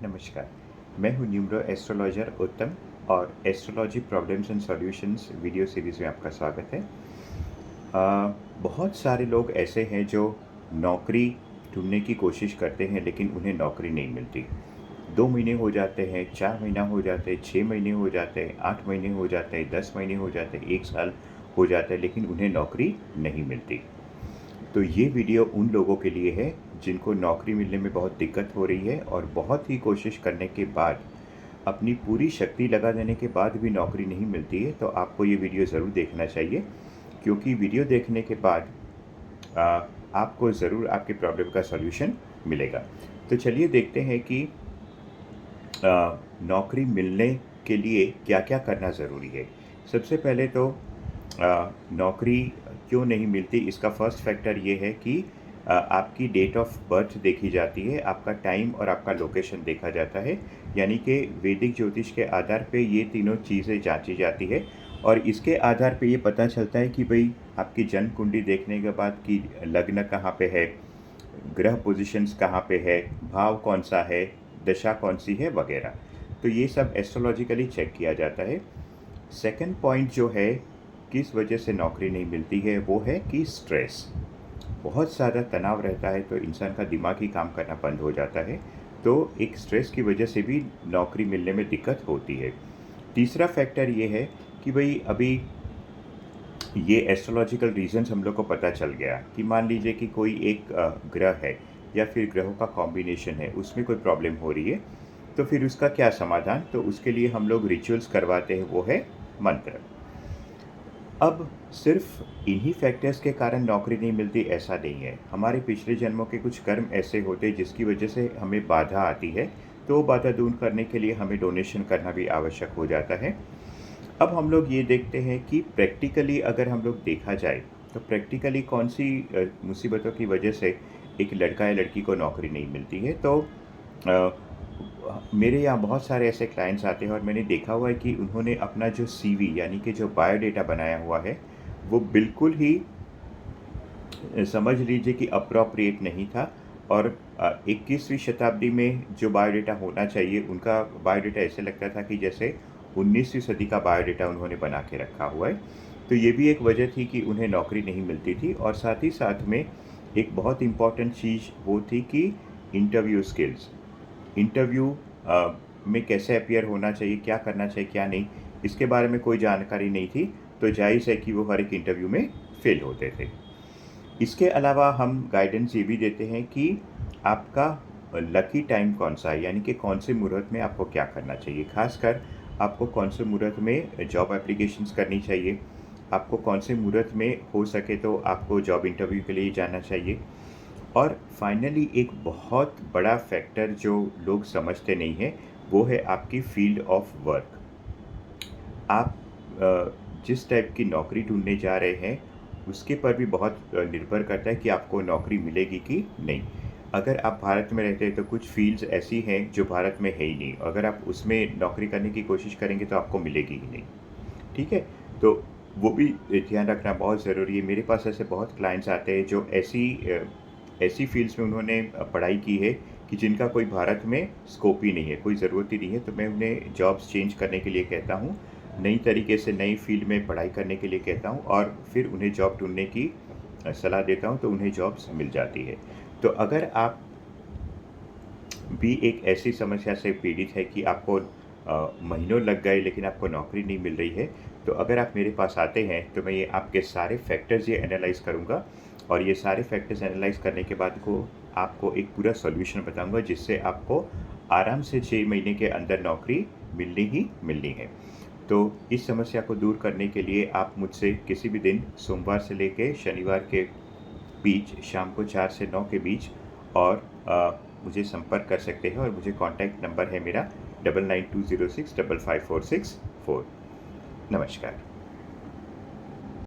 नमस्कार। मैं हूँ न्यूमरो एस्ट्रोलॉजर उत्तम और astrology problems and solutions video series में आपका स्वागत है। बहुत सारे लोग ऐसे हैं जो नौकरी ढूंढने की कोशिश करते हैं लेकिन उन्हें नौकरी नहीं मिलती। 2 महीने हो जाते हैं, 4 महीना हो जाते हैं, 6 महीने हो जाते हैं, 8 महीने हो जाते हैं, 10 महीने हो जाते हैं, 1 साल हो जाता है, लेकिन उन्हें नौकरी नहीं मिलती। तो ये वीडियो उन लोगों के लिए है जिनको नौकरी मिलने में बहुत दिक्कत हो रही है और बहुत ही कोशिश करने के बाद, अपनी पूरी शक्ति लगा देने के बाद भी नौकरी नहीं मिलती है। तो आपको ये वीडियो ज़रूर देखना चाहिए, क्योंकि वीडियो देखने के बाद आपको ज़रूर आपकी प्रॉब्लम का सॉल्यूशन मिलेगा। तो चलिए देखते हैं कि नौकरी मिलने के लिए क्या-क्या करना ज़रूरी है। सबसे पहले तो नौकरी क्यों नहीं मिलती, इसका फर्स्ट फैक्टर ये है कि आपकी डेट ऑफ बर्थ देखी जाती है, आपका टाइम और आपका लोकेशन देखा जाता है। यानी कि वैदिक ज्योतिष के आधार पे ये तीनों चीज़ें जांची जाती है और इसके आधार पे ये पता चलता है कि भाई आपकी जन्म कुंडली देखने के बाद कि लग्न कहाँ पे है, ग्रह पोजीशंस कहाँ पे है, भाव कौन सा है, दशा कौन सी है वगैरह। तो ये सब एस्ट्रोलॉजिकली चेक किया जाता है। सेकंड पॉइंट जो है किस वजह से नौकरी नहीं मिलती है, वो है कि स्ट्रेस। बहुत ज़्यादा तनाव रहता है तो इंसान का दिमाग ही काम करना बंद हो जाता है। तो एक स्ट्रेस की वजह से भी नौकरी मिलने में दिक्कत होती है। तीसरा फैक्टर ये है कि भाई अभी ये एस्ट्रोलॉजिकल रीजंस हम लोग को पता चल गया कि मान लीजिए कि कोई एक ग्रह है या फिर ग्रहों का कॉम्बिनेशन है, उसमें कोई प्रॉब्लम हो रही है, तो फिर उसका क्या समाधान। तो उसके लिए हम लोग रिचुअल्स करवाते हैं, वो है मंत्र। अब सिर्फ इन्हीं फैक्टर्स के कारण नौकरी नहीं मिलती ऐसा नहीं है। हमारे पिछले जन्मों के कुछ कर्म ऐसे होते हैं जिसकी वजह से हमें बाधा आती है, तो वो बाधा दूर करने के लिए हमें डोनेशन करना भी आवश्यक हो जाता है। अब हम लोग ये देखते हैं कि प्रैक्टिकली अगर हम लोग देखा जाए तो प्रैक्टिकली कौन सी मुसीबतों की वजह से एक लड़का या लड़की को नौकरी नहीं मिलती है। तो मेरे यहाँ बहुत सारे ऐसे क्लाइंट्स आते हैं और मैंने देखा हुआ है कि उन्होंने अपना जो सीवी यानी कि जो बायोडेटा बनाया हुआ है, वो बिल्कुल ही समझ लीजिए कि अप्रोप्रिएट नहीं था। और 21वीं शताब्दी में जो बायोडेटा होना चाहिए, उनका बायोडेटा ऐसे लगता था कि जैसे 19वीं सदी का बायोडेटा उन्होंने बना के रखा हुआ है। तो ये भी एक वजह थी कि उन्हें नौकरी नहीं मिलती थी। और साथ ही साथ में एक बहुत इम्पॉर्टेंट चीज़ वो थी कि इंटरव्यू स्किल्स। इंटरव्यू में कैसे अपीयर होना चाहिए, क्या करना चाहिए, क्या नहीं, इसके बारे में कोई जानकारी नहीं थी। तो जायज़ है कि वो हर एक इंटरव्यू में फ़ेल होते थे। इसके अलावा हम गाइडेंस ये भी देते हैं कि आपका लकी टाइम कौन सा है, यानी कि कौन से मुहूर्त में आपको क्या करना चाहिए। ख़ासकर आपको कौन से मुहूर्त में जॉब एप्लीकेशंस करनी चाहिए, आपको कौन से मुहूर्त में हो सके तो आपको जॉब इंटरव्यू के लिए जाना चाहिए। और फाइनली एक बहुत बड़ा फैक्टर जो लोग समझते नहीं हैं, वो है आपकी फील्ड ऑफ वर्क। आप जिस टाइप की नौकरी ढूंढने जा रहे हैं, उसके पर भी बहुत निर्भर करता है कि आपको नौकरी मिलेगी कि नहीं। अगर आप भारत में रहते हैं तो कुछ फील्ड्स ऐसी हैं जो भारत में है ही नहीं, अगर आप उसमें नौकरी करने की कोशिश करेंगे तो आपको मिलेगी ही नहीं। ठीक है, तो वो भी ध्यान रखना बहुत ज़रूरी है। मेरे पास ऐसे बहुत क्लाइंट्स आते हैं जो ऐसी फील्ड्स में उन्होंने पढ़ाई की है कि जिनका कोई भारत में स्कोप ही नहीं है, कोई ज़रूरत ही नहीं है। तो मैं उन्हें जॉब्स चेंज करने के लिए कहता हूँ, नई तरीके से नई फील्ड में पढ़ाई करने के लिए कहता हूँ और फिर उन्हें जॉब ढूंढने की सलाह देता हूँ, तो उन्हें जॉब्स मिल जाती है। तो अगर आप भी एक ऐसी समस्या से पीड़ित है कि आपको महीनों लग गए लेकिन आपको नौकरी नहीं मिल रही है, तो अगर आप मेरे पास आते हैं तो मैं ये आपके सारे फैक्टर्स ये एनालाइज़ करूँगा और ये सारे फैक्टर्स एनालाइज़ करने के बाद को आपको एक पूरा सॉल्यूशन बताऊँगा, जिससे आपको आराम से 6 महीने के अंदर नौकरी मिलनी ही मिलनी है। तो इस समस्या को दूर करने के लिए आप मुझसे किसी भी दिन सोमवार से लेके शनिवार के बीच शाम को 4 से 9 के बीच और मुझे संपर्क कर सकते हैं। और मुझे कॉन्टैक्ट नंबर है मेरा 9920655464। नमस्कार।